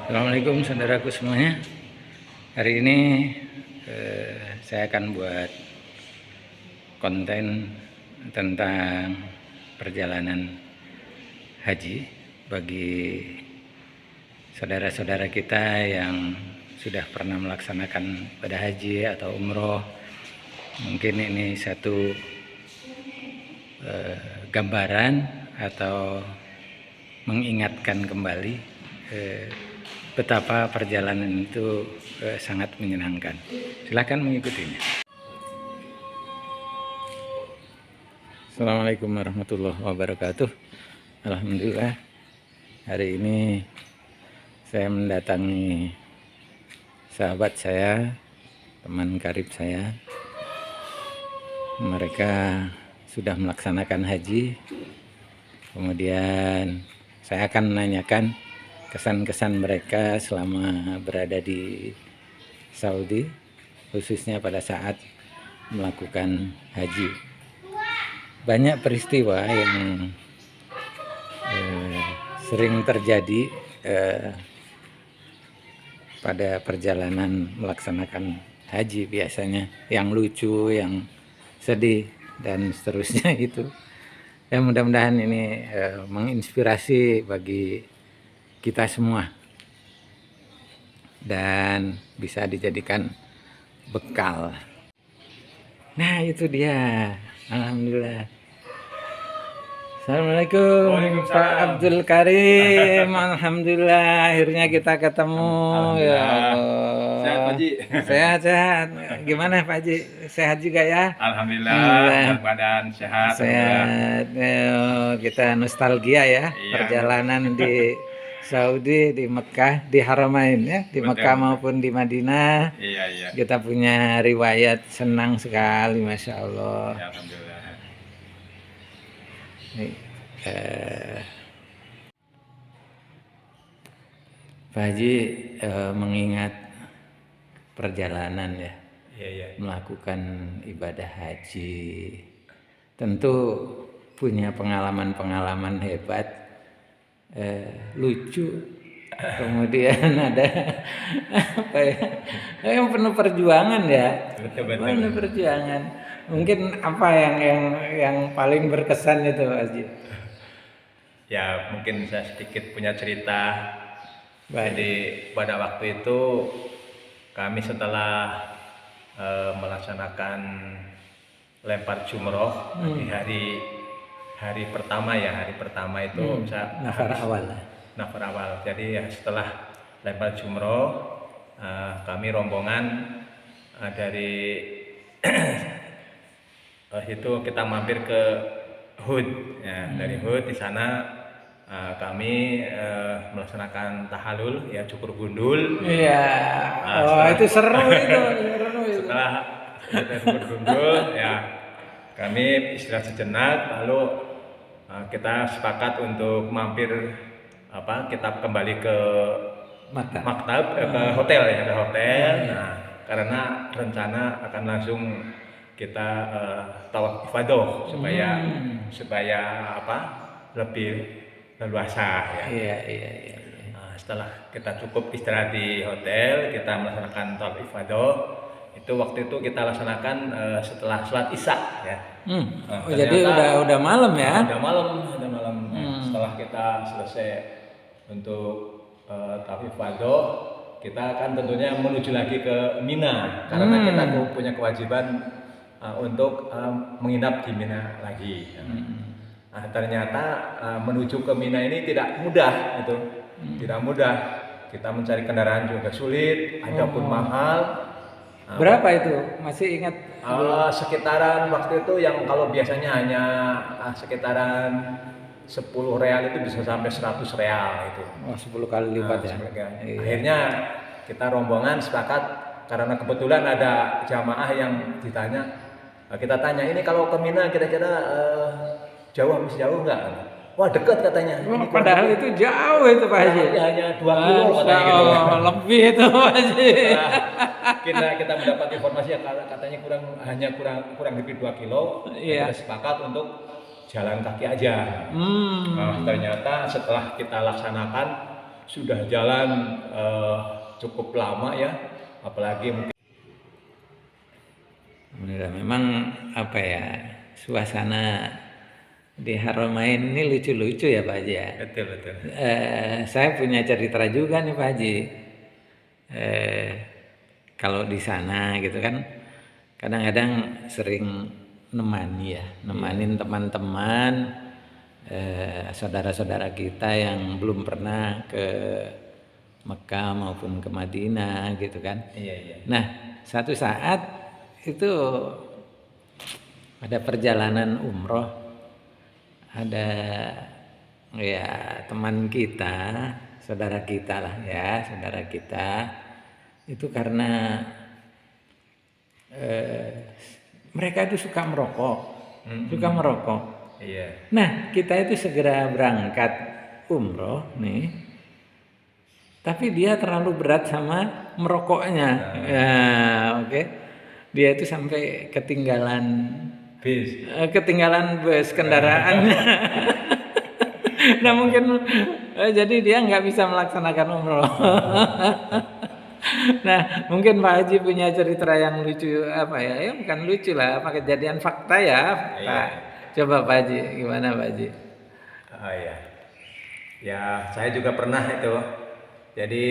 Assalamualaikum saudaraku semuanya. Hari ini saya akan buat konten tentang perjalanan haji bagi saudara-saudara kita yang sudah pernah melaksanakan ibadah haji atau umroh. Mungkin ini satu gambaran atau mengingatkan kembali betapa perjalanan itu sangat menyenangkan. Silakan mengikutinya. Assalamualaikum warahmatullahi wabarakatuh. Alhamdulillah, hari ini saya mendatangi sahabat saya, teman karib saya. Mereka sudah melaksanakan haji. Kemudian saya akan menanyakan kesan-kesan mereka selama berada di Saudi, khususnya pada saat melakukan haji. Banyak peristiwa yang sering terjadi pada perjalanan melaksanakan haji, biasanya yang lucu, yang sedih, dan seterusnya itu. Ya, mudah-mudahan ini menginspirasi bagi kita semua dan bisa dijadikan bekal. Nah, itu dia. Alhamdulillah. Assalamualaikum Pak Abdul Karim. Alhamdulillah akhirnya kita ketemu. Ya Allah. Sehat Pak Haji. Sehat. Gimana Pak Haji? Sehat juga ya? Alhamdulillah. Badan sehat. Sehat. Kita nostalgia ya, Iya. Perjalanan di Saudi, di Mekah, di Haramain ya, di Betul. Mekah maupun di Madinah. Iya. Kita punya riwayat senang sekali, Masya Allah. Ya, alhamdulillah. Pak Haji mengingat perjalanan ya, Iya. melakukan ibadah haji, tentu punya pengalaman-pengalaman hebat, lucu, kemudian ada apa ya, yang penuh perjuangan ya. Betul. Penuh perjuangan. Mungkin apa yang paling berkesan itu, Pak Haji? Ya, mungkin saya sedikit punya cerita. Baik. Jadi pada waktu itu kami setelah melaksanakan lempar jumroh di hari pertama ya. Hari pertama itu Nafar awal. Nafar awal. Jadi ya, setelah lempar jumroh kami rombongan dari itu kita mampir ke Hud ya. Dari Hud di sana kami melaksanakan tahalul ya, cukur gundul. Iya. Itu seru itu. Setelah cukur gundul ya, kami istirahat sejenak, lalu kita sepakat untuk mampir kita kembali ke maktab, ke hotel ya, ke hotel. Nah, karena rencana akan langsung kita tawaf ifadah supaya lebih leluasa ya. Iya. Nah, setelah kita cukup istirahat di hotel, kita melaksanakan tawaf ifadah. Itu waktu itu kita laksanakan setelah sholat isya ya. Jadi udah malam ya? Udah malam. Setelah kita selesai untuk tawaf ifadah, kita akan tentunya menuju lagi ke Mina karena kita punya kewajiban untuk menginap di Mina lagi. Nah, ternyata menuju ke Mina ini tidak mudah itu. Tidak mudah. Kita mencari kendaraan juga sulit, ada pun mahal. Berapa itu? Masih ingat? Sekitaran waktu itu yang kalau biasanya hanya sekitaran 10 real itu bisa sampai 100 real itu. 10 kali lipat ya. Iya. Akhirnya kita rombongan sepakat karena kebetulan ada jamaah yang ditanya. Kita tanya, ini kalau ke Mina kira-kira masih jauh enggak? Wah, dekat katanya. Padahal itu jauh itu Pak Haji. Hanya 2 kilo katanya gitu. Lebih itu Pak Haji. Kita mendapat informasi katanya kurang lebih 2 kilo. Iya. Kita sepakat untuk jalan kaki aja. Nah, ternyata setelah kita laksanakan sudah jalan cukup lama ya, apalagi mungkin Memang apa ya, suasana di Haramain ini lucu-lucu ya Pak Haji ya. betul betul. Saya punya cerita juga nih Pak Haji. Kalau di sana gitu kan, kadang-kadang sering nemanin teman-teman, saudara-saudara kita yang belum pernah ke Mekah maupun ke Madinah gitu kan. Iya. Nah, satu saat itu ada perjalanan umroh, ada ya teman kita, saudara kita lah ya, saudara kita itu karena mereka itu suka merokok. Iya. Nah, kita itu segera berangkat umroh nih. Tapi dia terlalu berat sama merokoknya. Ya, oke. Dia itu sampai ketinggalan bus kendaraannya. Nah, mungkin jadi dia nggak bisa melaksanakan umroh. Nah, mungkin Pak Haji punya cerita yang lucu apa ya? Ya bukan lucu lah, apa kejadian fakta ya. Iya. Coba Pak Haji, gimana Pak Haji? Iya. Ya, saya juga pernah itu. Jadi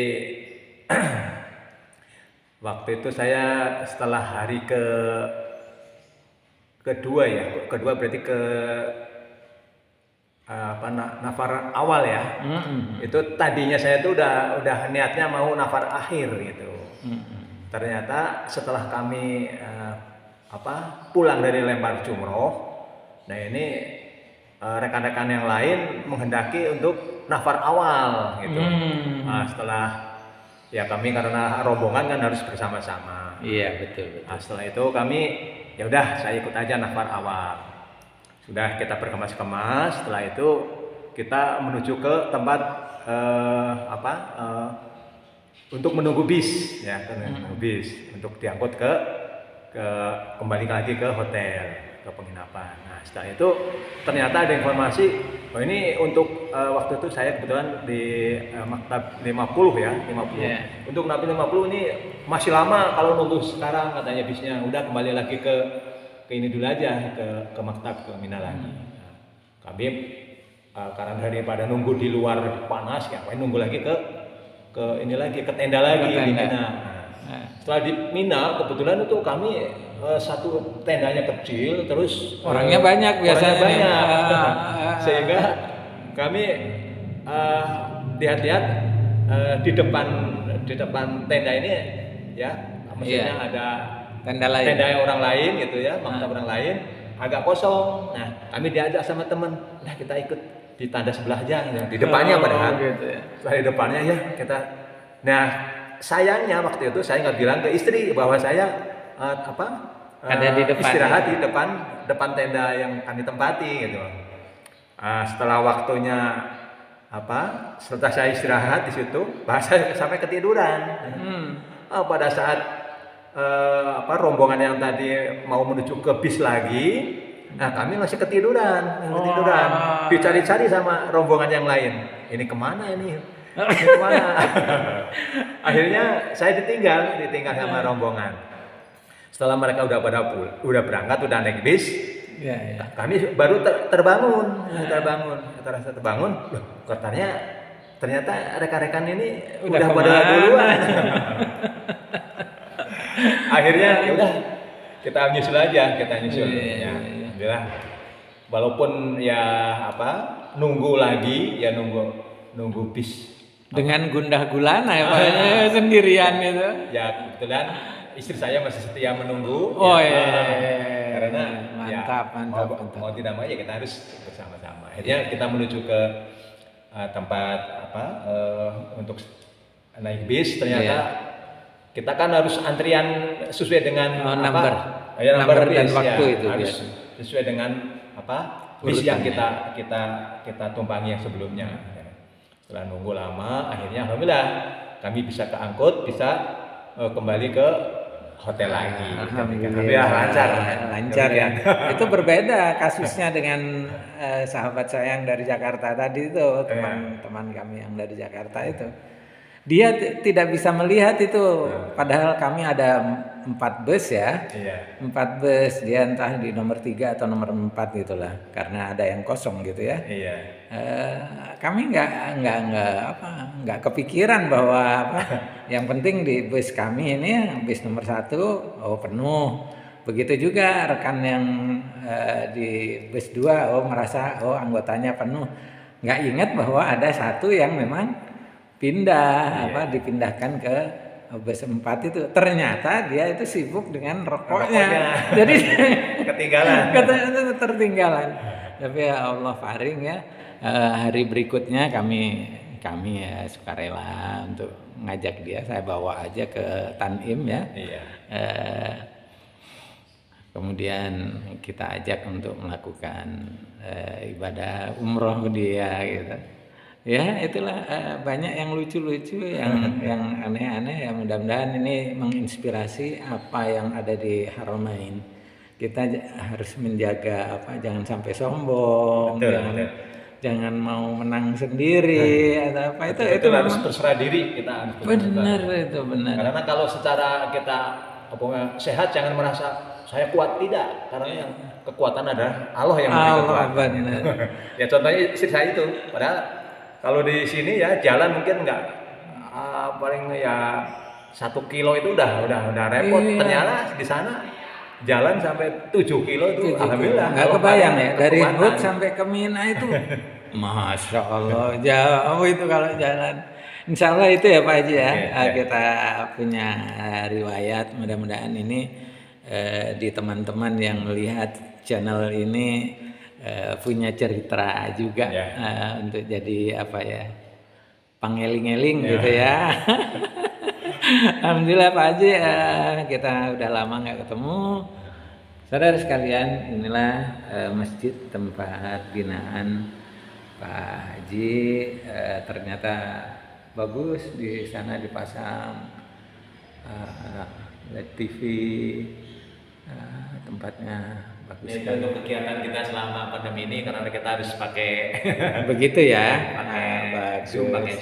waktu itu saya setelah hari kedua berarti nafar awal ya. Itu tadinya saya tuh udah niatnya mau nafar akhir gitu. Ternyata setelah kami pulang dari lempar jumroh, nah ini rekan-rekan yang lain menghendaki untuk nafar awal gitu. Nah, setelah ya kami karena rombongan kan harus bersama-sama. Iya, betul. Nah, setelah itu kami ya udah saya ikut aja nafar awal. Sudah kita berkemas-kemas, setelah itu kita menuju ke tempat untuk menunggu bis ya, menunggu bis untuk diangkut ke kembali lagi ke hotel, ke penginapan. Nah, setelah itu ternyata ada informasi, ini untuk waktu itu saya kebetulan di Maktab 50 ya, 50. Yeah. Untuk Nabi 50 ini masih lama kalau nunggu sekarang katanya bisnya. Udah kembali lagi ke ini dulu aja, ke Maktab, ke Mina lagi. Nah, kami karena daripada nunggu di luar panas ya, nunggu lagi ke ini lagi, ke tenda lagi di Mina. Nah, setelah di Mina kebetulan itu kami satu tendanya kecil, terus orangnya banyak biasanya. Sehingga kami lihat-lihat di depan tenda ini ya, maksudnya ada tenda orang lain gitu ya, maktab orang lain agak kosong. Nah, kami diajak sama teman, nah kita ikut di tenda sebelah aja, di depannya padahal. Gitu ya. Setelah di depannya ya kita. Nah, sayangnya waktu itu saya nggak bilang ke istri bahwa saya ada di depan, istirahat di depan tenda yang kami tempati gitu. Setelah waktunya setelah saya istirahat di situ, bahasa sampai ketiduran. Pada saat rombongan yang tadi mau menuju ke bis lagi, nah kami masih ketiduran. Dicari-cari sama rombongan yang lain. Ini kemana ini? Akhirnya saya ditinggal sama rombongan. Setelah mereka udah berangkat, udah naik bis, kami baru terbangun. Loh, ternyata rekan-rekan ini udah pada duluan. Akhirnya ya udah kita nyusul aja. Ya, alhamdulillah. Walaupun ya nunggu lagi ya, nunggu bis dengan gundah gulana ya Pak, sendirian itu. Ya kebetulan istri saya masih setia menunggu. Karena mantap. Mau tidak mau ya kita harus bersama-sama. Akhirnya kita menuju ke tempat untuk naik bis. Ternyata kita kan harus antrian sesuai dengan number bis, dan waktu ya, itu harus sesuai dengan bis yang kita tumpangi yang sebelumnya. Setelah nunggu lama, akhirnya alhamdulillah kami bisa keangkut, bisa kembali ke hotel lagi. Alhamdulillah lancar. Lancar ya. Itu berbeda kasusnya dengan sahabat saya yang dari Jakarta tadi itu, teman-teman kami yang dari Jakarta itu. Dia tidak bisa melihat itu, padahal kami ada 4 bus ya. Iya. 4 bus, dia entah di nomor 3 atau nomor 4 gitulah, karena ada yang kosong gitu ya. Iya. Kami nggak kepikiran bahwa apa, yang penting di bus kami ini bus nomor 1 penuh. Begitu juga rekan yang di bus 2 merasa anggotanya penuh. Nggak ingat bahwa ada satu yang memang pindah dipindahkan ke bus 4 itu. Ternyata dia itu sibuk dengan rokoknya. Jadi ketinggalan. tertinggalan. Tapi ya Allah faring ya. Hari berikutnya kami ya sukarela untuk ngajak dia, saya bawa aja ke Tanim ya. Iya. Kemudian kita ajak untuk melakukan ibadah umroh dia gitu. Ya itulah banyak yang lucu-lucu, yang aneh-aneh ya. Mudah-mudahan ini menginspirasi apa yang ada di Haramain. Kita harus menjaga jangan sampai sombong, jangan mau menang sendiri atau apa itu harus berserah diri kita. Benar itu benar. Karena kalau secara kita sehat jangan merasa saya kuat, tidak, karena yang kekuatan adalah Allah yang memberi kekuatan. Ya contohnya istri saya itu, padahal kalau di sini ya jalan mungkin nggak paling ya 1 kilo itu udah repot. Iya. Ternyata di sana jalan sampai 7 kilo itu alhamdulillah. Nggak kebayang ya dari Hud sampai ke Mina itu. Masya Allah jauh itu kalau jalan. Insya Allah itu ya Pak Haji ya. Kita punya riwayat, mudah-mudahan ini di teman-teman yang melihat channel ini punya cerita juga untuk jadi pangeling-eling gitu ya. Alhamdulillah Pak Haji, kita udah lama nggak ketemu. Saudara sekalian, inilah masjid tempat binaan Pak Haji. Ternyata bagus, di sana dipasang LED TV, tempatnya bagus. Itu untuk kegiatan kita selama pandemi ini, karena kita harus pakai begitu ya. pakai Zoom, pakai